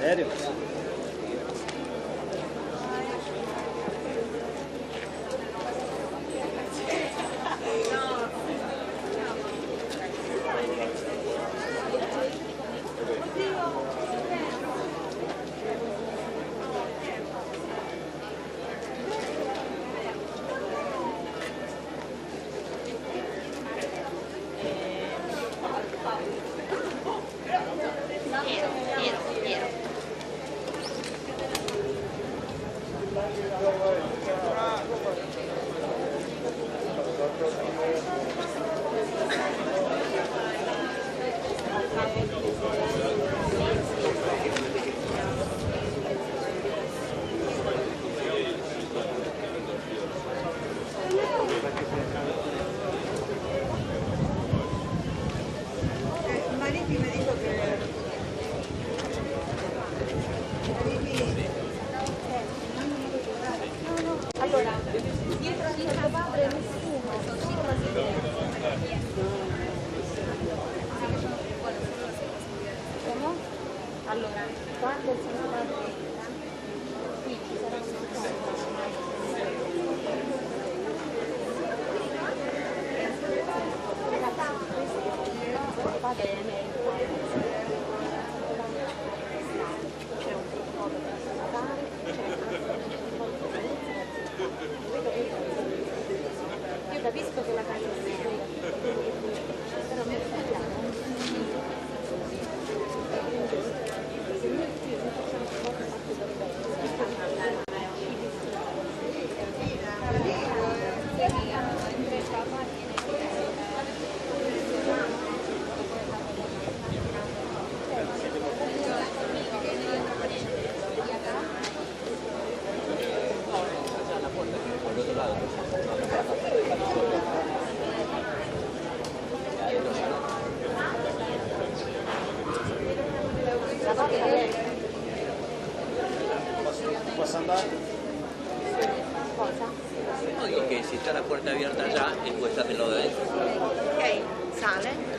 Serio? Posso andare? Cosa? No, dico che se c'è la porta abierta già e puoi starlo dentro. Ok, sale.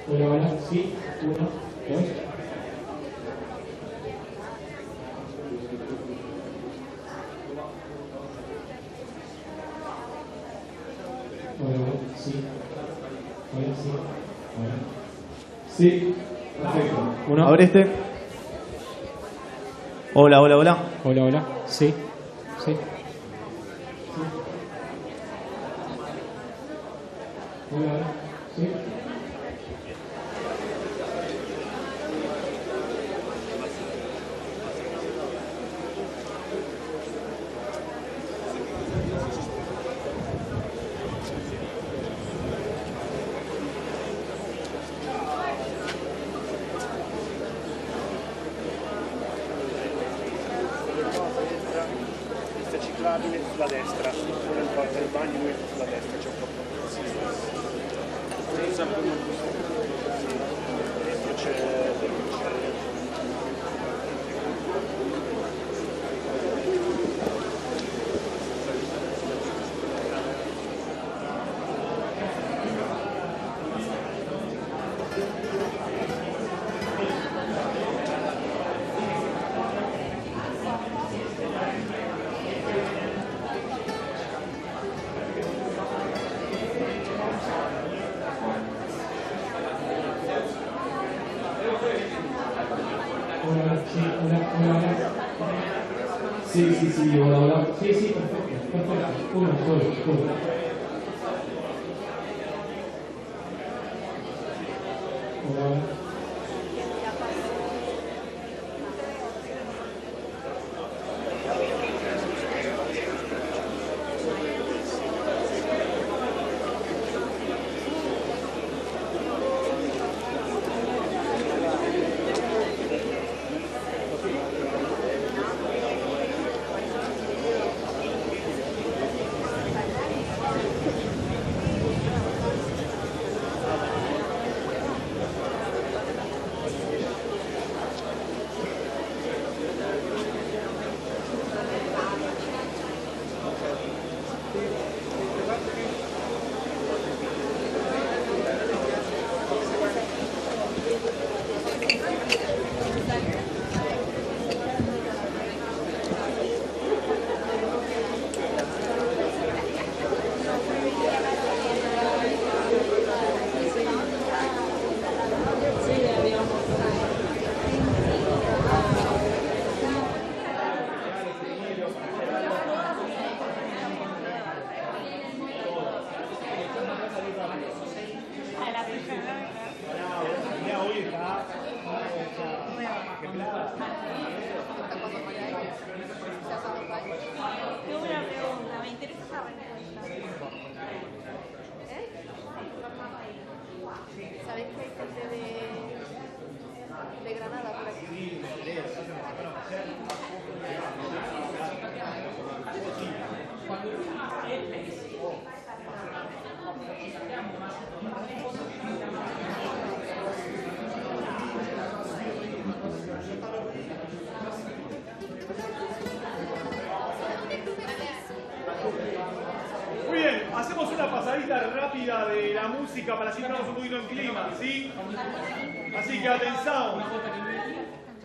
Hola, hola, sí, 1, 2. Hola, hola, sí. Hola, sí. Hola. Sí, perfecto. Uno. Abre este. Hola, hola, hola. Hola, hola, sí. Sí. Hola, hola, sí. Pista ciclabile sulla destra, nel porta del bagno sulla destra c'è un po' dentro c'è Hola, sí, hola, hola, hola. Sí, hola, hola. Sí, perfecto, perfecto. Uno, solo. Hola, hola. Tengo una pregunta, me interesa saber. ¿Sabéis que hay gente de Granada por aquí? Muy bien, hacemos una pasadita rápida de la música para así entramos un poquito en clima, ¿sí? Así que atención,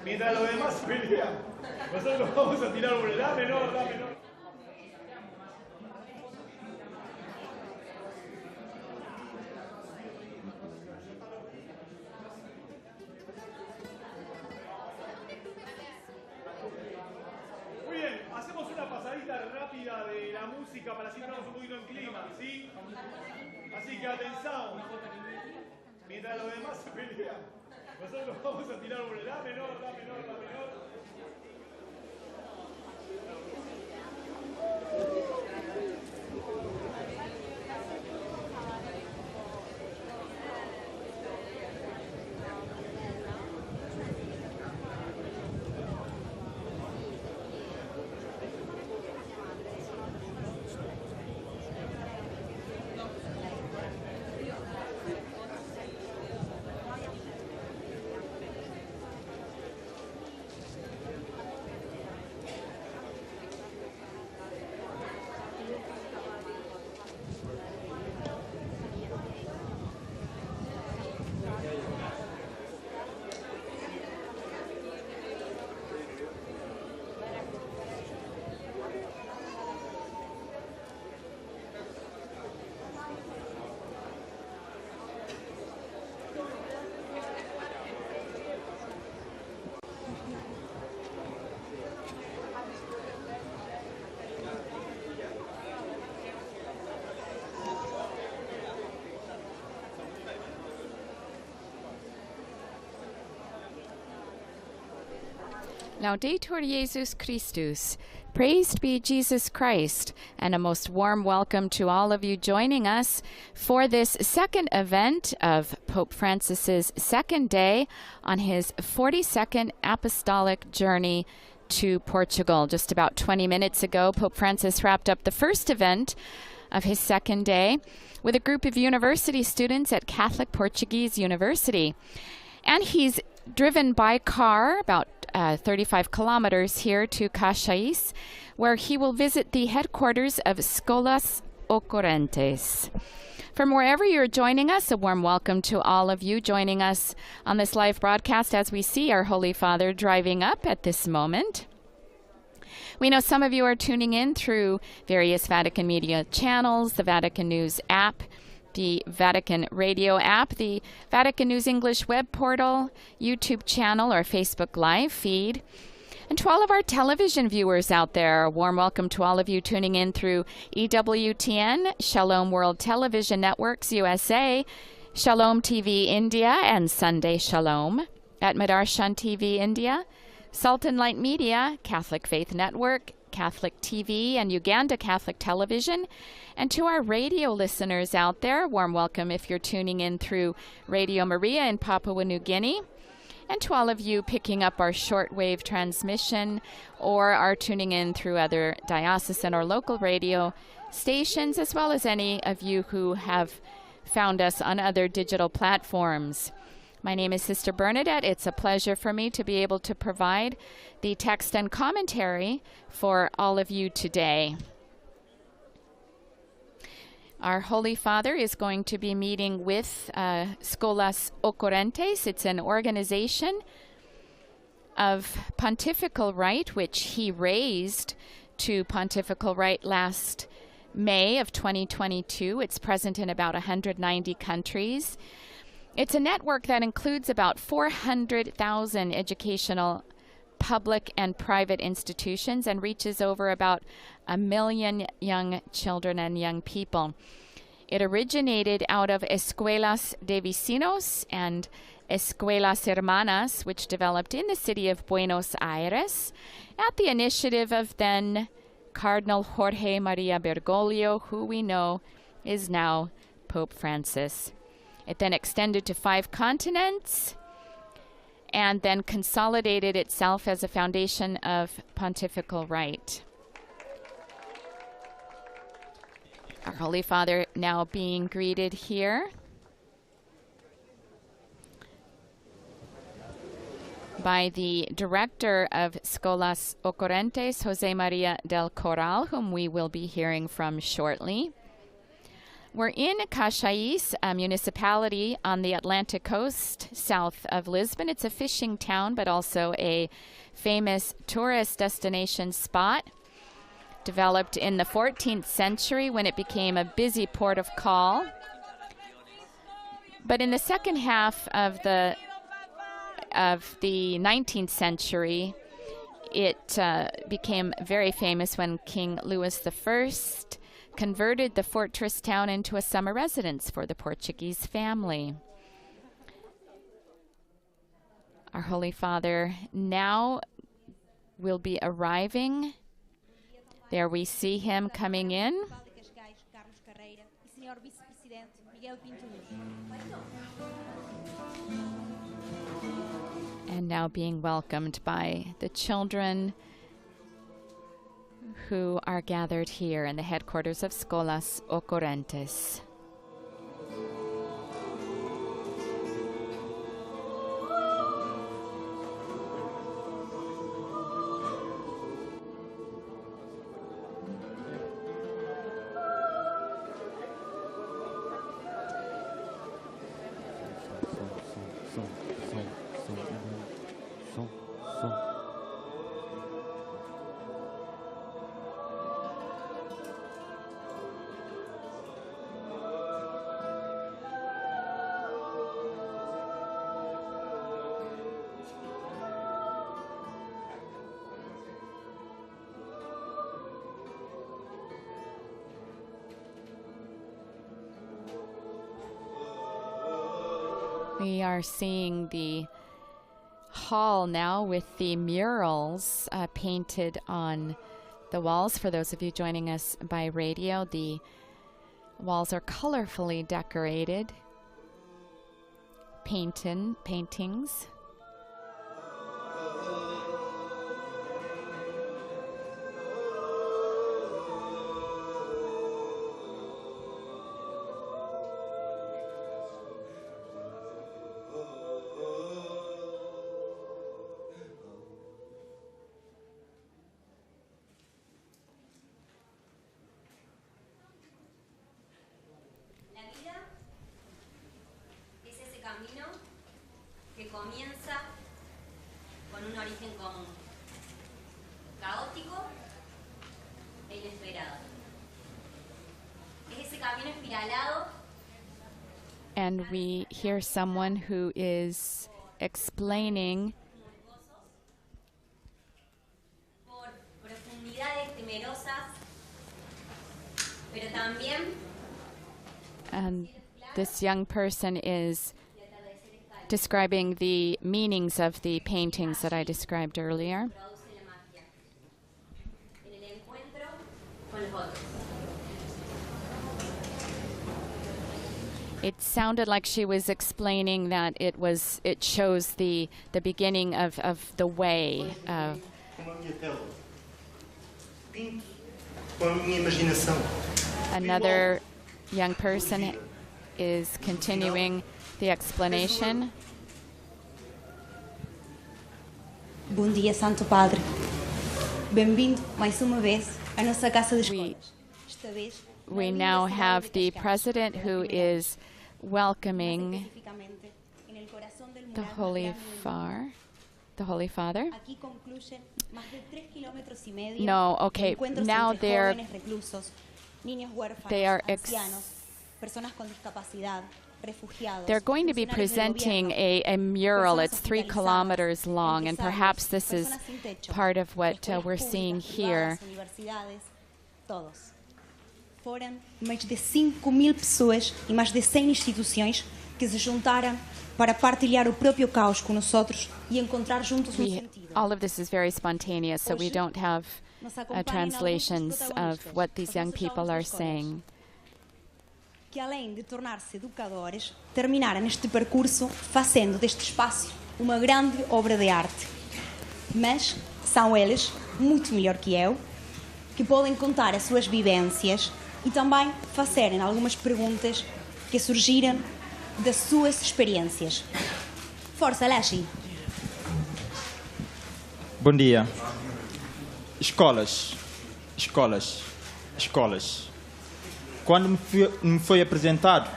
mientras los demás pelean, nosotros vamos a tirar por la menor, la menor. Muy bien, hacemos una pasadita rápida de la música para así entramos un poquito en clima, ¿sí? Así que atención, mientras los demás pelean, nosotros vamos a tirar por la menor, la menor, la menor. Laudetur Jesus Christus. Praised be Jesus Christ, and a most warm welcome to all of you joining us for this second event of Pope Francis's second day on his 42nd apostolic journey to Portugal. Just about 20 minutes ago, Pope Francis wrapped up the first event of his second day with a group of university students at Catholic Portuguese University. And he's driven by car about 35 kilometers here to Cascais, where he will visit the headquarters of Scholas Occurrents. From wherever you're joining us, a warm welcome to all of you joining us on this live broadcast as we see our Holy Father driving up at this moment. We know some of you are tuning in through various Vatican media channels, the Vatican News app, the Vatican Radio app, the Vatican News English web portal, YouTube channel, or Facebook Live feed. And to all of our television viewers out there, a warm welcome to all of you tuning in through EWTN, Shalom World Television Networks USA, Shalom TV India, and Sunday Shalom at Madarshan TV India, Sultan Light Media, Catholic Faith Network, Catholic TV, and Uganda Catholic Television. And to our radio listeners out there, warm welcome if you're tuning in through Radio Maria in Papua New Guinea. And to all of you picking up our shortwave transmission or are tuning in through other diocesan or local radio stations, as well as any of you who have found us on other digital platforms. My name is Sister Bernadette. It's a pleasure for me to be able to provide the text and commentary for all of you today. Our Holy Father is going to be meeting with Scholas Occurrents. It's an organization of pontifical right, which he raised to pontifical right last May of 2022. It's present in about 190 countries. It's a network that includes about 400,000 educational public and private institutions and reaches over about 1 million young children and young people. It originated out of Escuelas de Vecinos and Escuelas Hermanas, which developed in the city of Buenos Aires at the initiative of then Cardinal Jorge Maria Bergoglio, who we know is now Pope Francis. It then extended to 5 continents and then consolidated itself as a foundation of pontifical right. Our Holy Father now being greeted here by the director of Scholas Occurrents, Jose Maria del Corral, whom we will be hearing from shortly. We're in Cascais, a municipality on the Atlantic coast south of Lisbon. It's a fishing town, but also a famous tourist destination spot. Developed in the 14th century when it became a busy port of call. But in the second half of the 19th century, it became very famous when King Louis I converted the fortress town into a summer residence for the Portuguese family. Our Holy Father now will be arriving. There we see him coming in. And now being welcomed by the children who are gathered here in the headquarters of Scholas Occurrents. We are seeing the hall now with the murals painted on the walls. For those of you joining us by radio, the walls are colorfully decorated. Paintings. Comienza con un origen común, caótico e inesperado. Es ese camino espiralado. And we hear someone who is explaining por profundidades temerosas, pero también. And this young person is describing the meanings of the paintings that I described earlier. It sounded like she was explaining that it shows the beginning of the way. Another young person is continuing the explanation. Bom dia, Santo Padre. Bem-vindo mais uma vez à nossa casa de escolas. Esta vez, we now have the president who is welcoming the Holy Father. No, okay. Now they are they're going to be presenting a mural. It's 3 kilometers long, and perhaps this is part of what we're seeing here. Foram mais de 5.000 pessoas e mais de 100 instituições que se juntaram para partilhar o próprio caos com nós outros e encontrar juntos sentido. All of this is very spontaneous, so we don't have translations of what these young people are saying. Que além de tornar-se educadores, terminaram este percurso fazendo deste espaço uma grande obra de arte. Mas são eles, muito melhor que eu, que podem contar as suas vivências e também fazerem algumas perguntas que surgiram das suas experiências. Força, Lashi! Bom dia. Escolas. Quando me foi apresentado,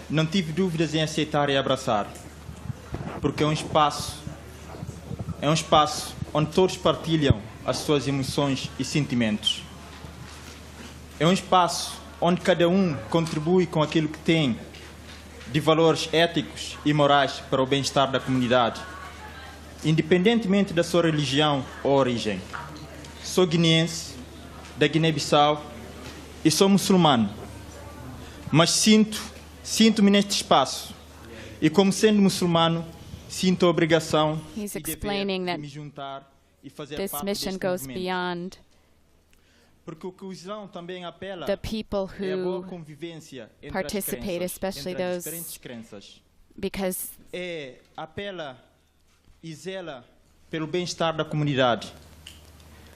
não tive dúvidas em aceitar e abraçar, porque é um espaço onde todos partilham as suas emoções e sentimentos. É um espaço onde cada um contribui com aquilo que tem de valores éticos e morais para o bem-estar da comunidade, independentemente da sua religião ou origem. Sou guineense, da Guiné-Bissau, e sou muçulmano, mas sinto-me neste espaço, e como sendo muçulmano, sinto a obrigação e dever de me juntar e fazer parte deste movimento. Porque o que o Islão também apela The people é a boa who convivência entre participate, as crenças, especially entre as those, diferentes crenças. because Apela e zela pelo bem-estar da comunidade.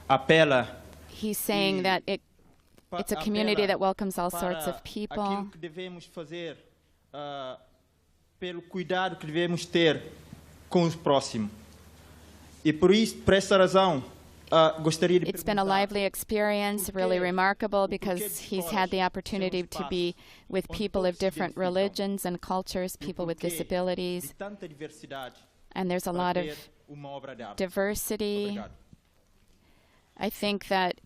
Apela he's saying that it's a community that welcomes all sorts of people. Aquilo que devemos fazer, pelo cuidado que devemos ter com o próximo. E por essa razão, gostaria de It's been a lively experience, really remarkable, because he's had the opportunity to be with people of different religions and cultures, people with disabilities, and there's a lot of diversity. I think that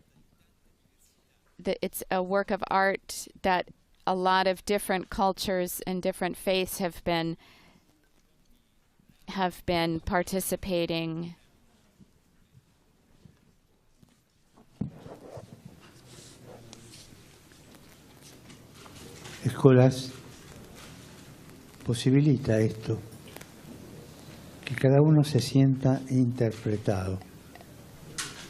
it's a work of art that a lot of different cultures and different faiths have been participating. Scholas possibilita esto, que cada uno se sienta interpretado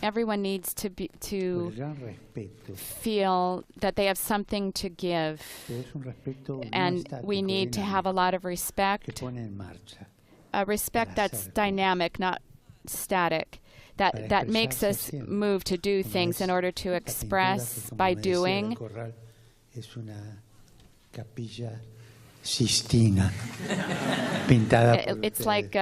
Everyone needs to por to el gran respeto, feel that they have something to give, pero es un respeto no and we estático, need to have a dinámico, lot of que respect, pone en marcha a respect para that's hacer dynamic, not static, para that makes expresarse us haciendo. move to do Como things es in order to la pintura que, express como by me decía, doing. del corral, es una capilla sistina pintada por It's ustedes. like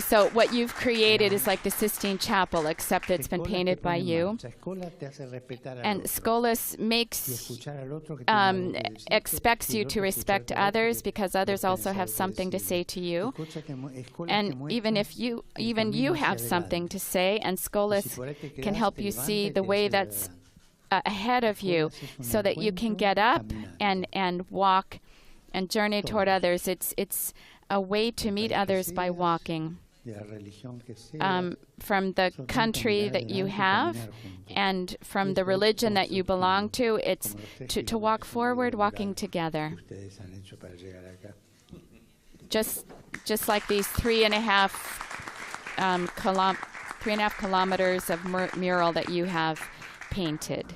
so what you've created is like the Sistine Chapel, except it's been Escola te painted by pone en you. marcha. Escola te hace respetar al And otro Scholas y makes escuchar al otro que tiene algo que decirte, expects y el you to otro respect escucharte al otro others que because vos others also tenés have algo que something to decirle. say to you. Escucha que escolas te And even muestran if you el even camino you hacia have something adelante. to say, and Y si Scholas por ahí te can quedás, help te you levanta see y the te way hace that's adelante. ahead of you, Escolas es un so that you can encuentro get up caminando. and walk and journey toward Todos. others. It's a way to Del meet país que others by seas, walking. de la religión que sea, From the solamente country mirar that you adelante y have caminar juntos. and from Y the eso es religion that you belong constructivo, to, it's como los 3 to walk kilómetros forward, del walking mural together. que ustedes han hecho para llegar acá. Just like these 3.5 kilometers of mural that you have painted.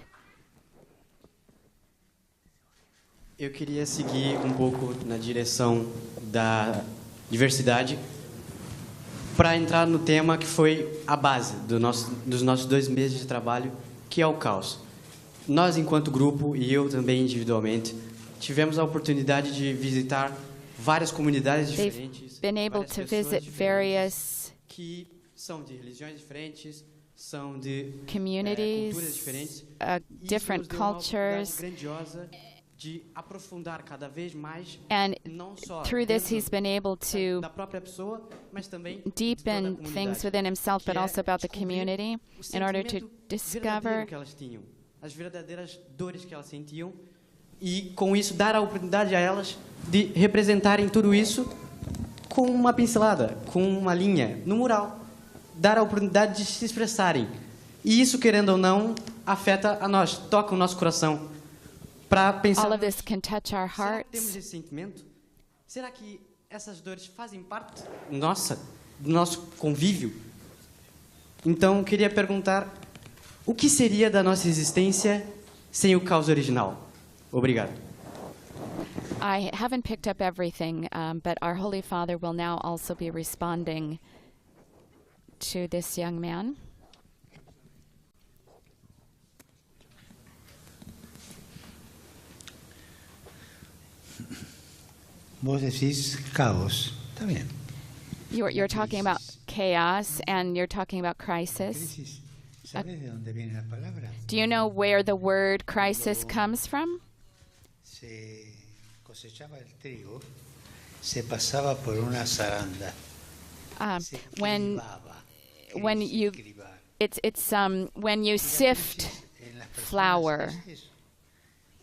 Eu queria seguir um pouco na direção da diversidade para entrar no tema que foi a base dos nossos 2 meses de trabalho, que é o caos. Nós, enquanto grupo, e eu também individualmente, tivemos a oportunidade de visitar várias comunidades diferentes, Been able várias to pessoas visit diferentes, various que são de religiões diferentes, são de communities, culturas diferentes. different Isso nos deu uma oportunidade cultures. grandiosa de aprofundar cada vez mais, And não só through this, dentro he's been able to da própria pessoa, mas também deepen things within himself, but also about the community, in order to discover que elas tinham, as verdadeiras dores que elas sentiam, e com isso dar a oportunidade a elas de representarem tudo isso com uma pincelada, com uma linha no mural, dar a oportunidade de se expressarem. E isso, querendo ou não, afeta a nós, toca o nosso coração. Para pensar, all of this can touch our será que temos hearts. esse sentimento? Será que essas dores fazem parte nossa, do nosso convívio? Então, queria perguntar, o que seria da nossa existência sem o caos original? Obrigado. I haven't picked up everything, but our Holy Father will now also be responding to this young man. Vos decís caos, está bien. You're talking about chaos, and you're talking about crisis. Crisis, ¿sabes de dónde viene la palabra? Do you know where the word crisis comes from? Se cosechaba el trigo, se pasaba por una zaranda. Se When cribaba. when ¿Qué es you cribar? it's when you sift En las personas flour, es eso.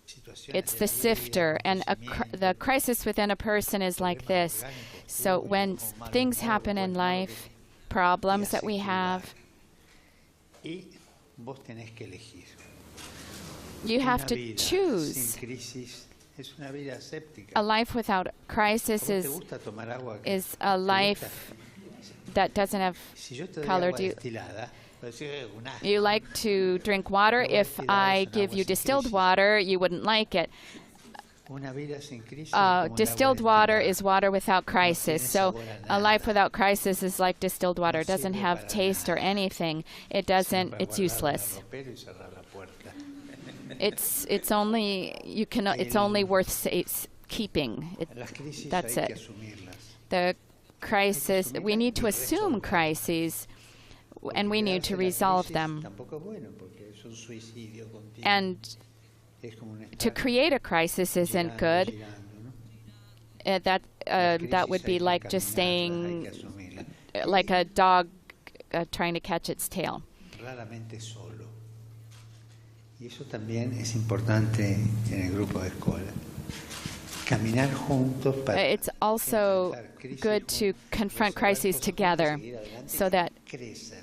Situaciones it's de the la vida, sifter, and acontecimientos, the crisis within a person is like this. So when things happen in life, problems that we have, y vos tenés que elegir. you have Una to vida choose. sin crisis es una vida séptica. A life without crisis ¿A vos te gusta tomar agua? is a life that doesn't have Si yo te doy color. agua Do you, destilada, pues, un asco. you like to drink water? If I give you distilled water, you wouldn't like it. Una vida sin crisis es como el Distilled agua water destilada. is water without crisis. tiene So sabor a a life nada. without crisis is like distilled water. It doesn't sirve have para taste or nada. anything. It Sino doesn't. para It's guardarla, useless. romper y cerrar la puerta. It's only you can. It's only worth keeping. Las crisis That's hay que it. asumirlas. The crisis. We need to assume crises, and we need to Quedarse en la resolve crisis them. tampoco es bueno, porque es un suicidio continuo. And Es como un to estar create a crisis isn't girando, good. girando, ¿no? That Las that would crisis be hay que like encaminarlas, just hay staying que asumirlas. like a dog trying to catch its tail. Raramente solo. Y eso también es importante en el grupo de escuela. Caminar juntos para It's also enfrentar crisis good to juntos, confront resolver crises cosas together, juntos, seguir adelante, so that crecer.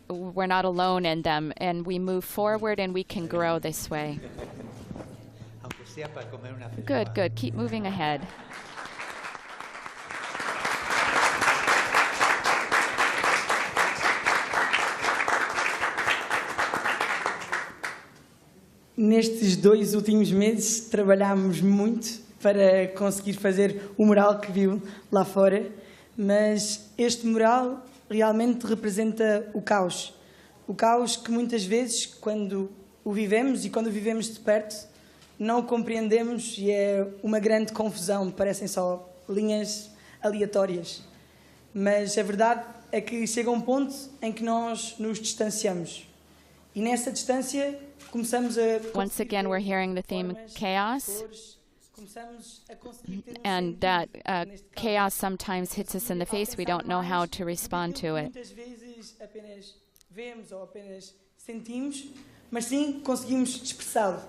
we're not alone in them, and we move forward and we can grow this way. Aunque sea para comer una Good, feijoada. good. Keep moving ahead. nestes 2 últimos meses trabalhámos muito para conseguir fazer o mural que viu lá fora, mas este mural realmente representa o caos. O caos que muitas vezes, quando o vivemos e quando o vivemos de perto, não o compreendemos e é uma grande confusão, parecem só linhas aleatórias. Mas a verdade é que chega um ponto em que nós nos distanciamos. E nessa distância começamos a... Once again, we're hearing the theme chaos, and that chaos sometimes hits us in the face. We don't know how to respond to it. Muitas vezes apenas vemos ou apenas sentimos, mas sim conseguimos expressá-lo.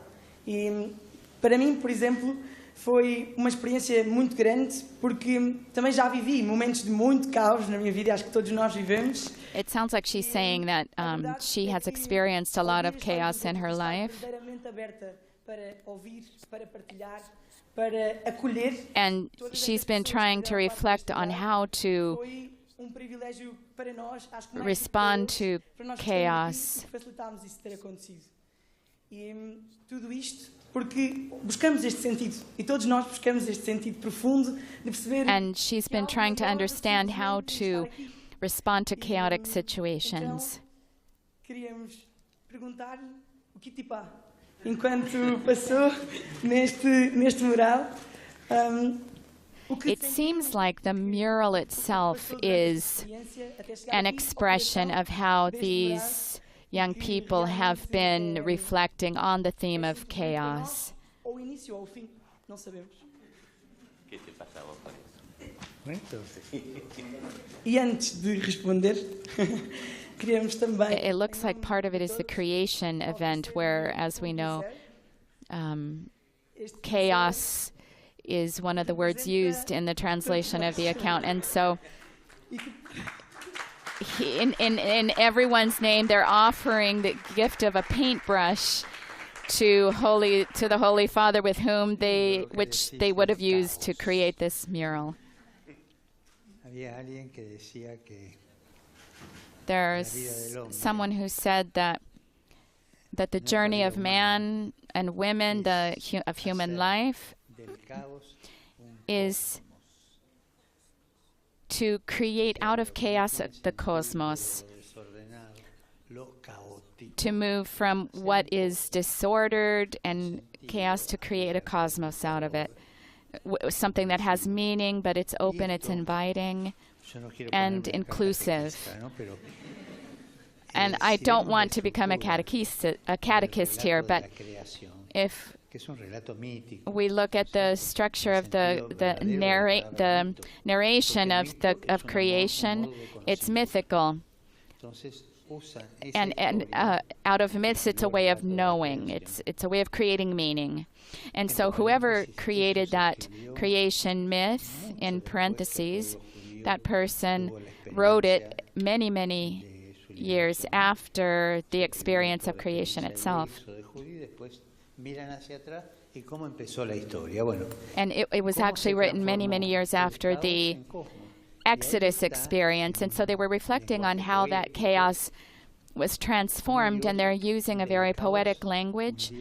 E para mim, por exemplo, foi uma experiência muito grande, porque também já vivi momentos de muito caos na minha vida, acho que todos nós vivemos. It sounds like she's saying that she has experienced a lot of chaos in her life. And she's been trying to reflect on how to respond to chaos. Porque buscamos este sentido, e todos nós buscamos este sentido profundo de perceber. And she's been trying to understand how to respond to chaotic situations. Queríamos perguntar-lhe o que enquanto passou neste mural. It seems like the mural itself is an expression of how these young people have been reflecting on the theme of chaos. E antes de responder, queríamos também... It looks like part of it is the creation event where, as we know, chaos is one of the words used in the translation of the account. And so in everyone's name, they're offering the gift of a paintbrush to the Holy Father, which they would have used to create this mural. There's someone who said that the journey of man and women, of human life, is to create out of chaos the cosmos, to move from what is disordered and chaos to create a cosmos out of it, something that has meaning, but it's open, it's inviting, and inclusive. And I don't want to become a catechist here, but if we look at the structure of the narration of creation, it's mythical. And out of myths, it's a way of knowing. It's a way of creating meaning. And so whoever created that creation myth, in parentheses, that person wrote it many, many years after the experience of creation itself. And it was actually written many, many years after the Exodus experience. And so they were reflecting on how that chaos was transformed, and they're using a very poetic language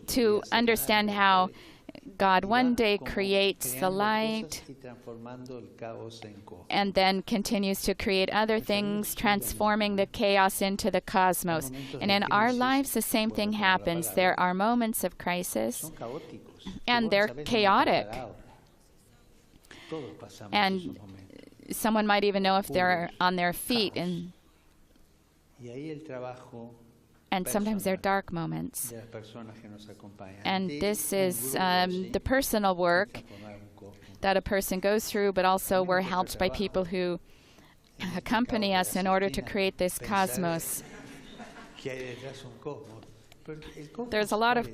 to understand how God one day creates the light and then continues to create other things, transforming the chaos into the cosmos. And in our lives, the same thing happens. There are moments of crisis, and they're chaotic. And someone might even know if they're on their feet, and sometimes they're dark moments. And this is the personal work that a person goes through, but also we're helped by people who accompany us in order to create this cosmos. There's a lot of,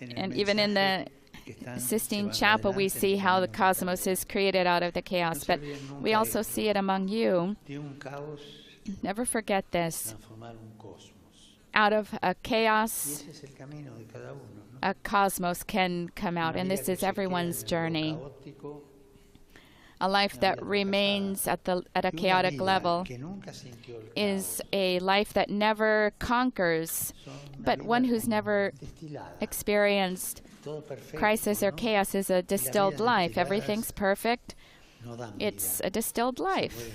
and even in the Sistine Chapel, we see how the cosmos is created out of the chaos, but we also see it among you. Never forget this. Out of a chaos, a cosmos can come out, and this is everyone's journey. A life that remains at a chaotic level is a life that never conquers, but one who's never experienced crisis or chaos is a distilled life. Everything's perfect. It's a distilled life.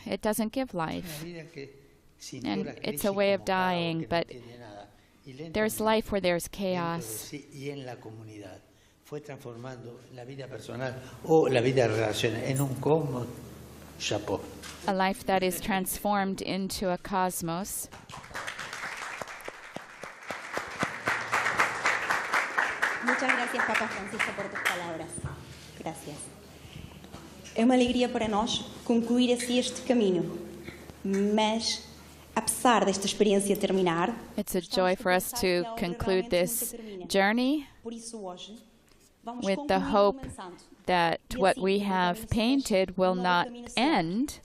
It doesn't give life. And it's a way of dying, but there's life where there's chaos. Fue transformando la vida personal o la vida de relaciones en un cosmos. Chapeau. A life that is transformed into a cosmos. Muchas gracias, Papa Francisco, por tus palabras. Gracias. É uma alegria para nós concluir assim este caminho, mas apesar desta experiência terminar, it's a joy for us to conclude this journey with the hope that what we have painted will not end,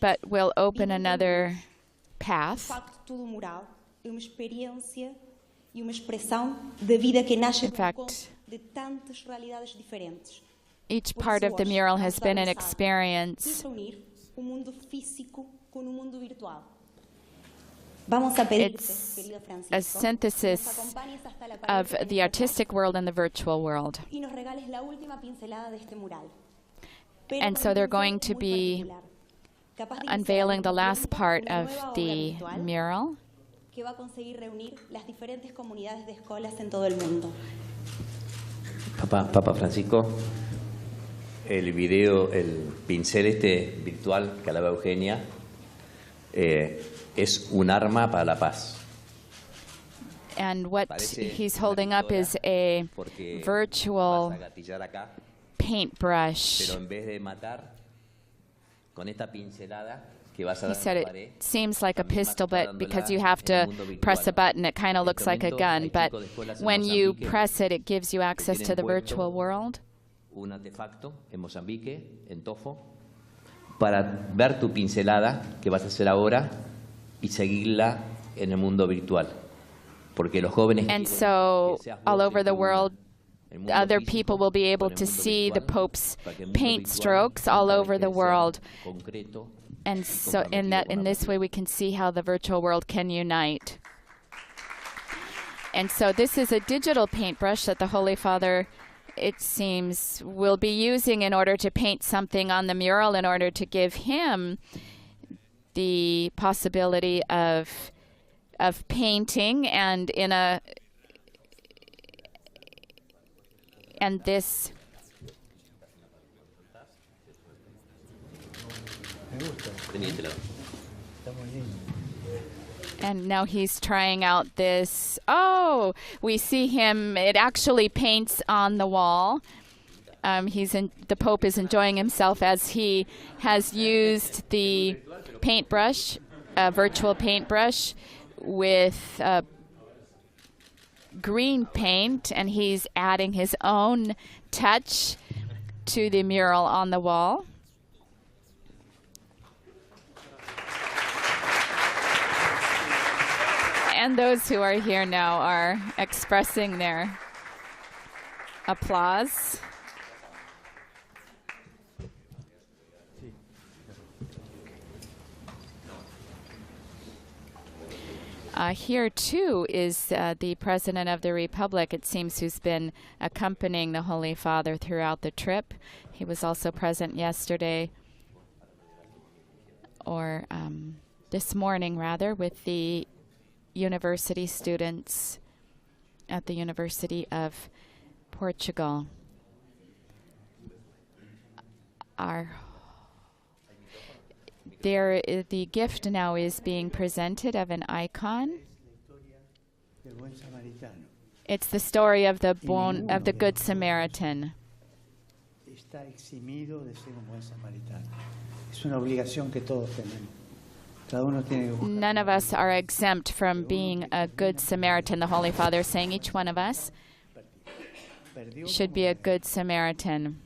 but will open another path. Uma experiência e uma expressão da vida que nasce de tantas realidades diferentes. Each part of the mural has been an experience. It's a synthesis of the artistic world and the virtual world. And so they're going to be unveiling the last part of the mural. Papa Francisco, el video, el pincel virtual que hablaba Eugenia, es un arma para la paz. And what he's holding up is a virtual paintbrush. Pero en vez de matar, con esta pincelada que vas a He dar said en la pared, it seems like a pistol, but because you have to press a button, it kind of looks like a gun. But when you press it, it gives you access to the virtual world. un artefacto en Mozambique, en Tofo, para ver tu pincelada que vas a hacer ahora y seguirla en el mundo virtual. Porque los jóvenes And so all over the world, other people will be able to see the Pope's paint strokes all over the world. And so in this way we can see how the virtual world can unite. And so this is a digital paintbrush that the Holy Father, it seems, will be using in order to paint something on the mural, in order to give him the possibility of painting, and this and now he's trying out this. Oh, we see him. It actually paints on the wall. The Pope is enjoying himself as he has used the paintbrush, virtual paintbrush, with green paint, and he's adding his own touch to the mural on the wall. And those who are here now are expressing their applause. Here, too, is the President of the Republic, it seems, who's been accompanying the Holy Father throughout the trip. He was also present yesterday, or this morning, rather, with the university students at the University of Portugal. The gift now is being presented of an icon. It's the story of the Good Samaritan. Está eximido de ser un buen samaritano. Es una obligación que todos tenemos. None of us are exempt from being a good Samaritan. The Holy Father is saying each one of us should be a good Samaritan.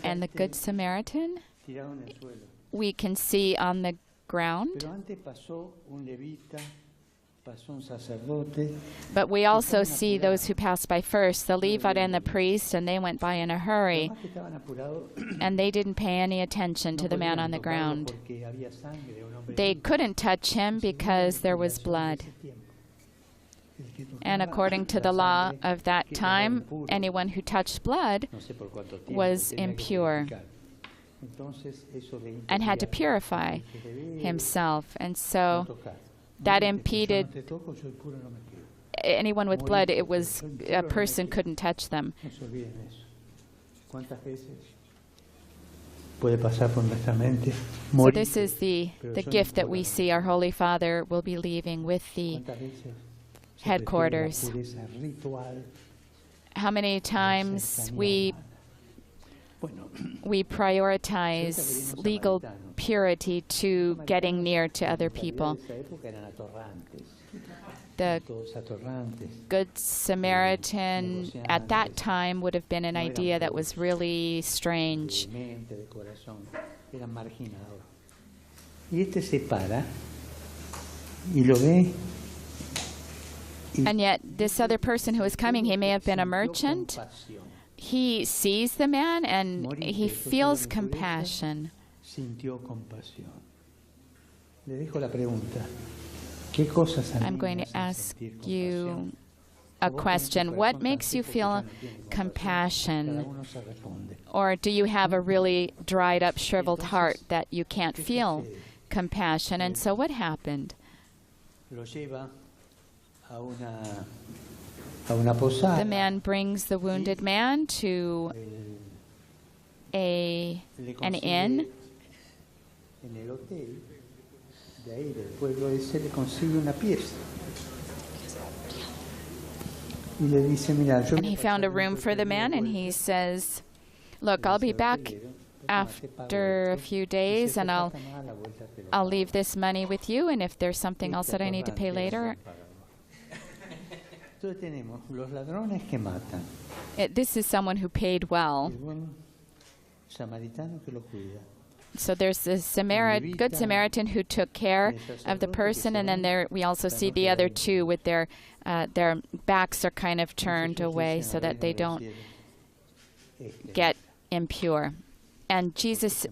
And the Good Samaritan we can see on the ground. But we also see those who passed by first, the Levite and the priest, and they went by in a hurry. And they didn't pay any attention to the man on the ground. They couldn't touch him because there was blood. And according to the law of that time, anyone who touched blood was impure and had to purify himself. And so that impeded anyone with blood. It was a person couldn't touch them. So this is the gift that we see our Holy Father will be leaving with the headquarters. How many times we prioritize legal purity to getting near to other people. The Good Samaritan at that time would have been an idea that was really strange. And yet, this other person who is coming, he may have been a merchant. He sees the man and he feels compassion. I'm going to ask you a question. What makes you feel compassion? Or do you have a really dried up, shriveled heart that you can't feel compassion? And so what happened? The man brings the wounded man to an inn. And he found a room for the man, and he says, "Look, I'll be back after a few days, and I'll leave this money with you, and if there's something else that I need to pay later." This is someone who paid well. So there's the Good Samaritan who took care of the person, and then we also see the other two with their backs are kind of turned away so that they don't get impure. And Jesus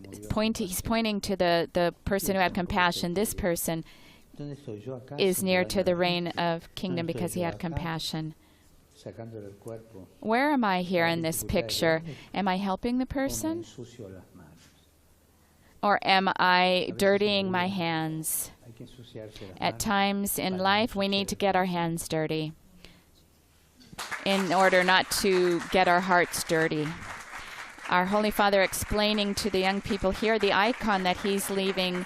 he's pointing to the person who had compassion. This person is near to the reign of kingdom because he had compassion. Where am I here in this picture? Am I helping the person? Or am I dirtying my hands? At times in life, we need to get our hands dirty in order not to get our hearts dirty. Our Holy Father explaining to the young people here the icon that he's leaving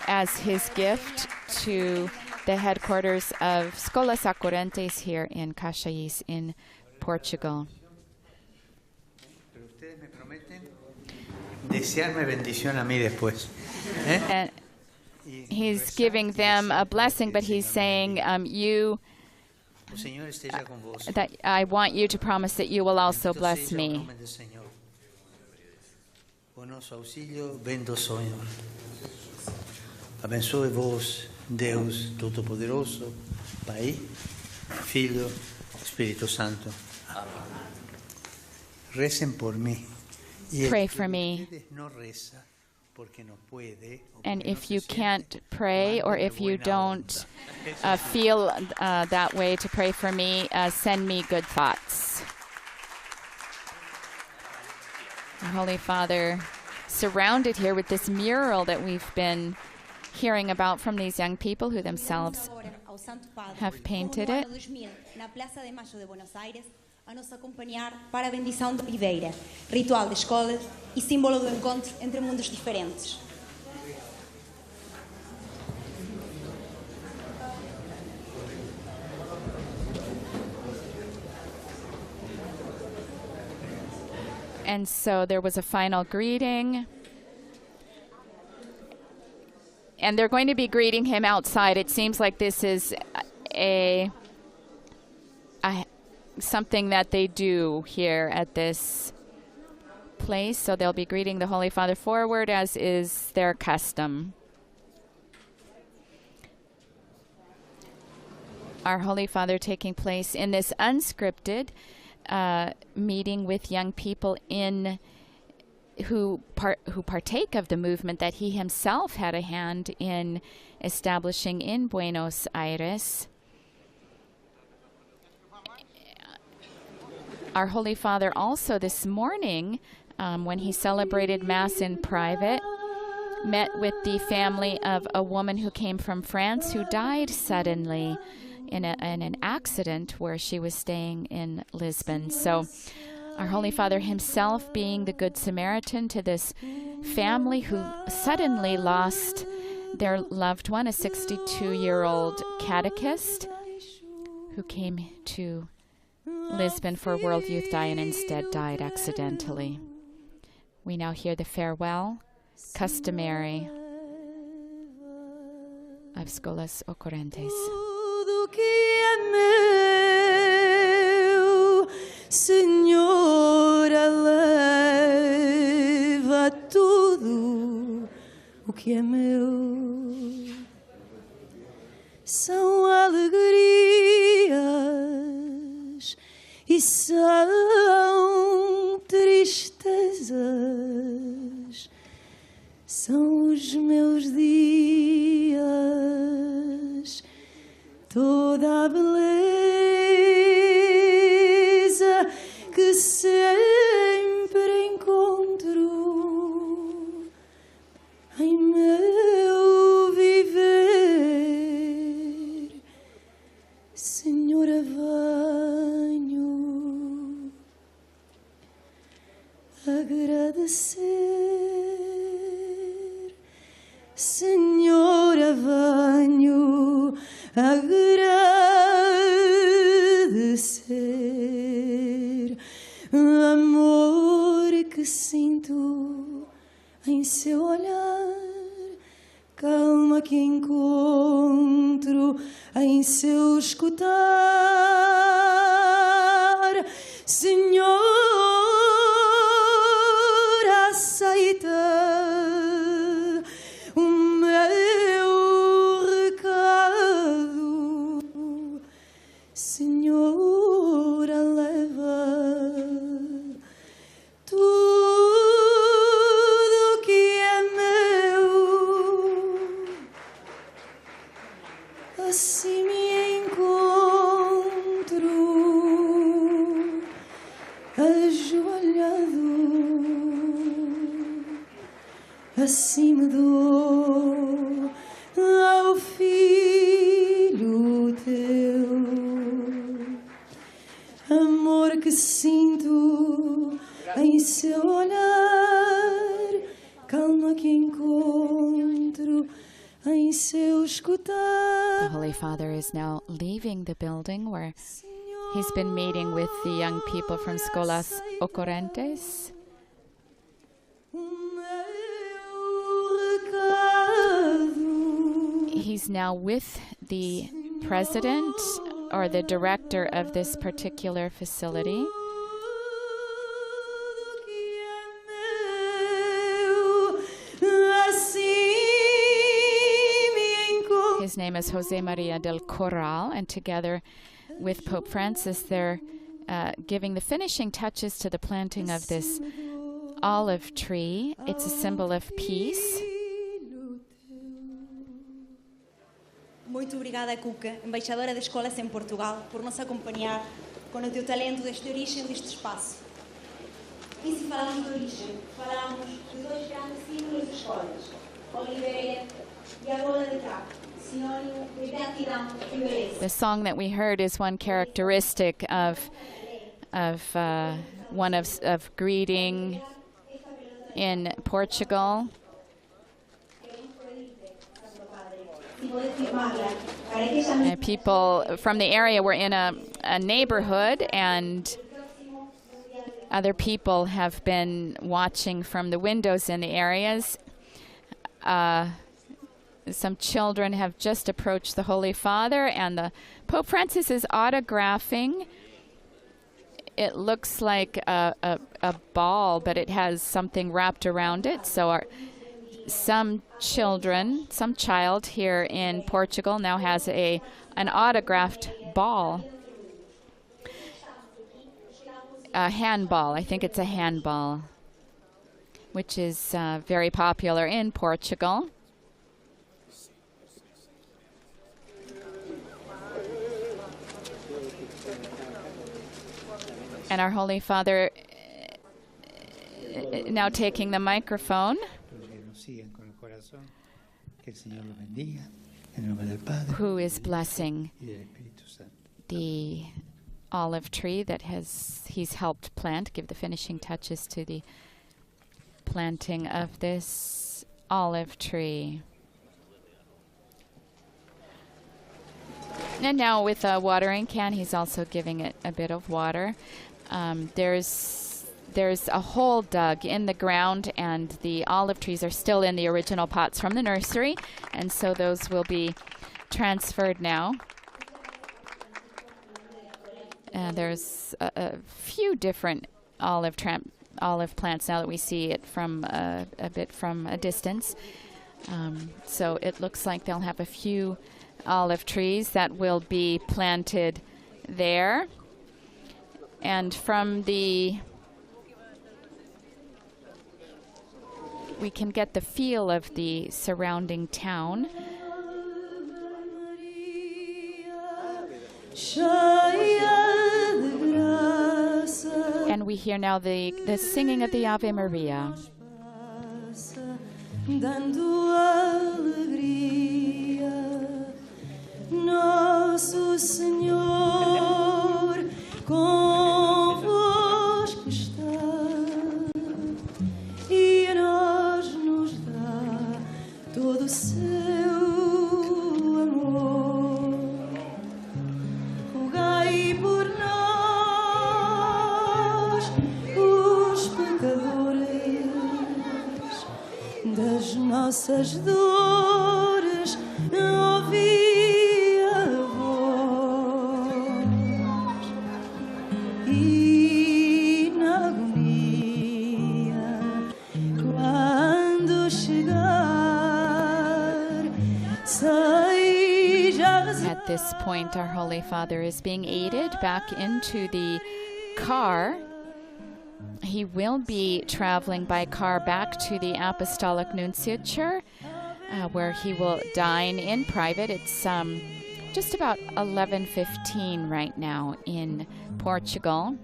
as his gift to the headquarters of Scholas Occurrents here in Cascais in Portugal. And he's giving them a blessing, but he's saying, that I want you to promise that you will also bless me. Abençoe-vos, Deus Todo-Poderoso, Pai, Filho, Espírito Santo. Recen por mí. Pray for me. And if you can't pray, or if you don't feel that way to pray for me, send me good thoughts. Our Holy Father, surrounded here with this mural that we've been hearing about from these young people who themselves have painted it. A nos acompanhar para a bendição da videira, ritual da escola e símbolo do encontro entre mundos diferentes. And so there was a final greeting. And they're going to be greeting him outside. It seems like this is something that they do here at this place. So they'll be greeting the Holy Father forward, as is their custom. our Holy Father taking place in this unscripted meeting with young people who partake of the movement that he himself had a hand in establishing in Buenos Aires. Our Holy Father also this morning, when he celebrated Mass in private, met with the family of a woman who came from France who died suddenly in an accident where she was staying in Lisbon. So our Holy Father himself being the Good Samaritan to this family who suddenly lost their loved one, a 62-year-old catechist who came to Lisbon for World Youth Day and instead died accidentally. We now hear the farewell, customary, of Scholas Occurrents. Senhora, leva tudo o que é meu. São alegrias e são tristezas. São os meus dias, toda a beleza que sempre encontro em meu viver. Senhora, venho agradecer. Senhora, venho agradecer o amor que sinto em seu olhar, calma que encontro em seu escutar. Senhor, aceita o meu recado. Senhora, leva tudo que é meu. Assim me encontro ajoelhado. Assim me dou ao Filho teu. Amor que sinto em seu olhar, calma que encontro em seu escutar. The Holy Father is now leaving the building where he's been meeting with the young people from Scholas Occurrents. He's now with the president or the director of this particular facility. His name is Jose Maria del Corral, and together with Pope Francis, they're giving the finishing touches to the planting of this olive tree. It's a symbol of peace. Muito obrigada, Cuca, embaixadora da Scholas em Portugal, por nos acompanhar com o teu talento desta origem deste espaço. E se falamos de origem, falamos de dois grandes símbolos de escolas, Oliveira e a bola de cá, sinônimo de gratidão e beleza. The song that we heard is one characteristic of greeting in Portugal. People from the area were in a neighborhood, and other people have been watching from the windows in the areas. Some children have just approached the Holy Father, and the Pope Francis is autographing. It looks like a ball, but it has something wrapped around it. So some child here in Portugal now has a an autographed ball. A handball. I think it's a handball, which is very popular in Portugal. And our Holy Father now taking the microphone, who is blessing the olive tree that he's helped plant, give the finishing touches to the planting of this olive tree. And now with a watering can, he's also giving it a bit of water. There's a hole dug in the ground, and the olive trees are still in the original pots from the nursery, and so those will be transferred now. There's a few different olive plants now that we see it from a bit from a distance. So it looks like they'll have a few olive trees that will be planted there. And from we can get the feel of the surrounding town. And we hear now the singing of the Ave Maria. Dando alegria, Nosso Senhor convosco está, e a nós nos dá todo o seu amor. Rogai por nós, os pecadores, das nossas dores, ouvi a voz, e na agonia, quando chegar, seja. At this point, our Holy Father is being aided back into the car. He will be traveling by car back to the Apostolic Nunciature, where he will dine in private. It's just about 11:15 right now in Portugal.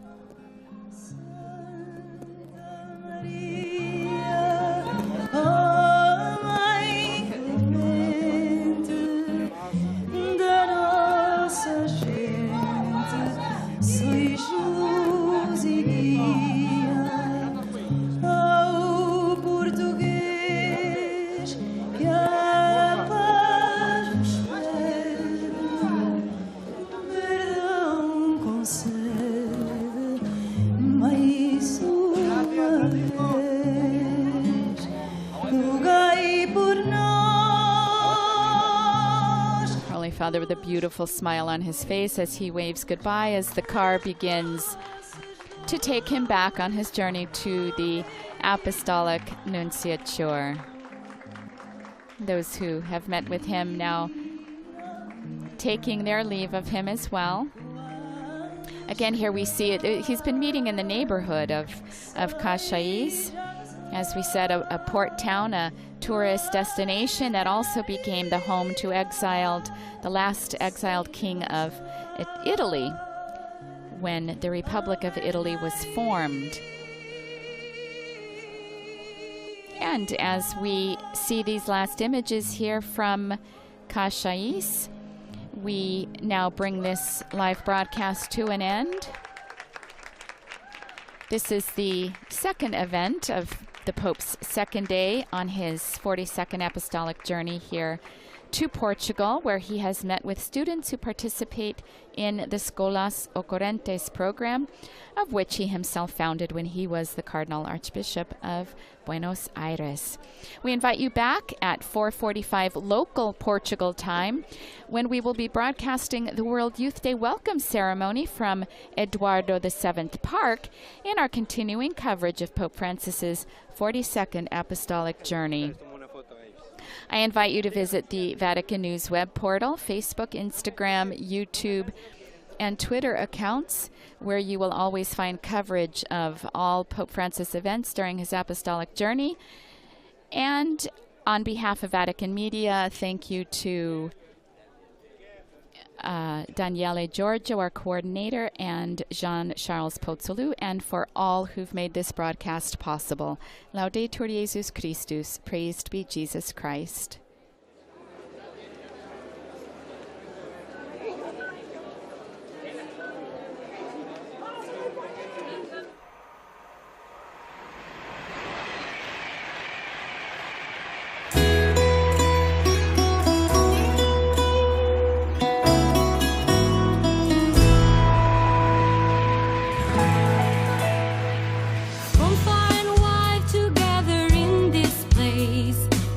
Father with a beautiful smile on his face as he waves goodbye as the car begins to take him back on his journey to the Apostolic Nunciature. Those who have met with him now taking their leave of him as well. Again, here we see it. He's been meeting in the neighborhood of Cascais. As we said, a port town, a tourist destination that also became the home to the last exiled king of Italy when the Republic of Italy was formed. And as we see these last images here from Cascais, we now bring this live broadcast to an end. This is the second event of the Pope's second day on his 42nd apostolic journey here to Portugal, where he has met with students who participate in the Scholas Occurrents program, of which he himself founded when he was the Cardinal Archbishop of Buenos Aires. We invite you back at 4:45 local Portugal time, when we will be broadcasting the World Youth Day welcome ceremony from Eduardo VII Park in our continuing coverage of Pope Francis's 42nd apostolic journey. I invite you to visit the Vatican News web portal, Facebook, Instagram, YouTube, and Twitter accounts, where you will always find coverage of all Pope Francis events during his apostolic journey. And on behalf of Vatican Media, thank you to Daniele Giorgio, our coordinator, and Jean-Charles Pozzolou, and for all who've made this broadcast possible. Laudetur Jesus Christus. Praised be Jesus Christ.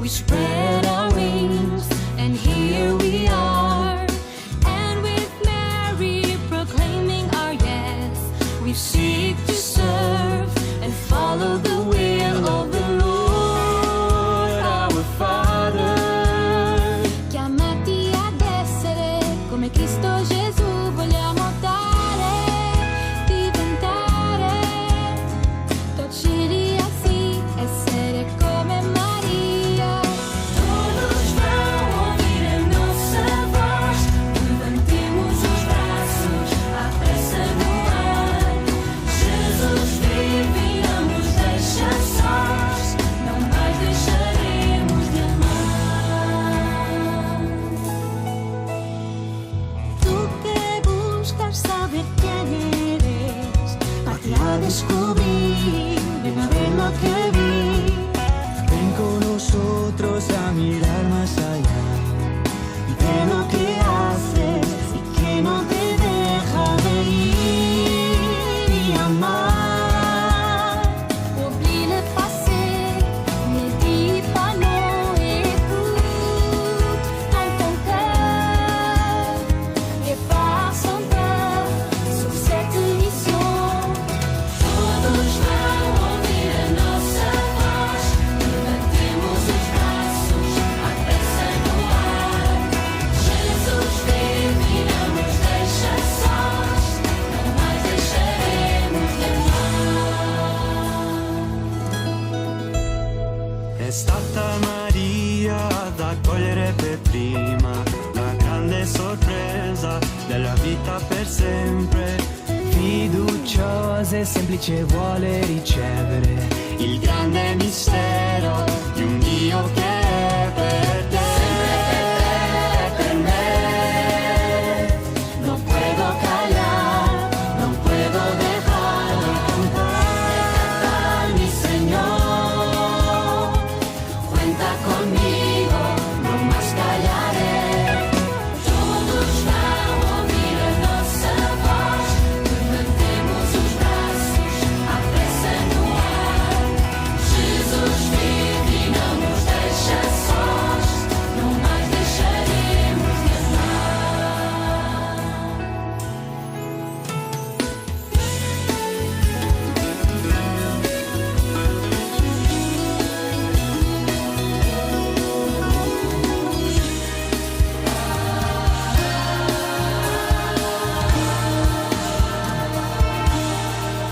Spread our wings, and here we are. And with Mary proclaiming our yes, we seek to serve and follow the will of the Lord, our Father. Chiamati ad essere come Cristo Gesù, vogliamo dare, diventare, docili assim, essere come Maria. Descubrir, ven a ver lo que vi. Ven con nosotros a mirar más allá de lo que haces y que no te deja de ir y amar. Oublie le passé, ne dis pas non, écoute dans ton cœur et par son cœur sur cette mission. È stata Maria ad accogliere per prima la grande sorpresa della vita per sempre. Fiduciosa e semplice vuole ricevere il grande mistero di un Dio che